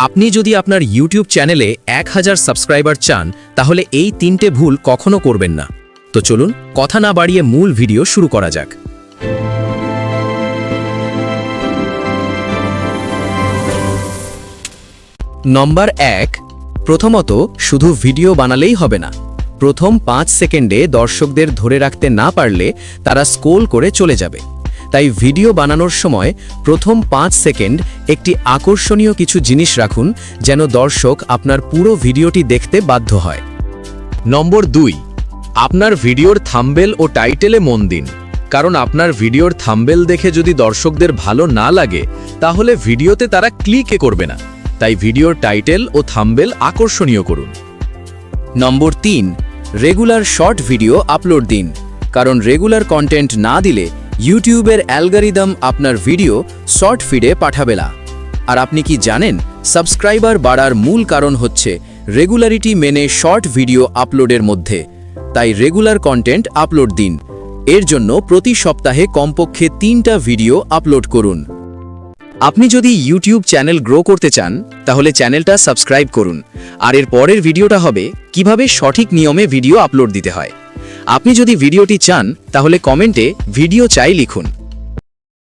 আপনি যদি আপনার ইউটিউব চ্যানেলে 1000 সাবস্ক্রাইবার চান তাহলে এই 3টে ভুল কখনো করবেন না। তো চলুন কথা না বাড়িয়ে মূল ভিডিও শুরু করা যাক। নম্বর 1, প্রথমত শুধু ভিডিও বানালেই হবে না। প্রথম 5 সেকেন্ডে দর্শকদের ধরে রাখতে না পারলে তারা স্ক্রল করে চলে যাবে। তাই ভিডিও বানানোর সময় প্রথম 5 সেকেন্ড একটি আকর্ষণীয় কিছু জিনিস রাখুন যেন দর্শক আপনার পুরো ভিডিওটি দেখতে বাধ্য হয়। নম্বর 2, আপনার ভিডিওর থাম্বনেল ও টাইটেলে মন দিন, কারণ আপনার ভিডিওর থাম্বনেল দেখে যদি দর্শকদের ভালো না লাগে তাহলে ভিডিওতে তারা ক্লিকই করবে না। তাই ভিডিওর টাইটেল ও থাম্বনেল আকর্ষণীয় করুন। নম্বর 3, রেগুলার শর্ট ভিডিও আপলোড দিন, কারণ রেগুলার কন্টেন্ট না দিলে ইউটিউবের অ্যালগরিদম আপনার ভিডিও শর্ট ফিডে পাঠাবে না। আর আপনি কি জানেন, সাবস্ক্রাইবার বাড়ার মূল কারণ হচ্ছে রেগুলারিটি মেনে শর্ট ভিডিও আপলোডের মধ্যে। তাই রেগুলার কন্টেন্ট আপলোড দিন। এর জন্য প্রতি সপ্তাহে কমপক্ষে 3টা ভিডিও আপলোড করুন। আপনি যদি ইউটিউব চ্যানেল গ্রো করতে চান তাহলে চ্যানেলটা সাবস্ক্রাইব করুন। আর এর পরের ভিডিওটা হবে কিভাবে সঠিক নিয়মে ভিডিও আপলোড দিতে হয়। আপনি যদি ভিডিওটি চান তাহলে কমেন্টে ভিডিও চাই লিখুন।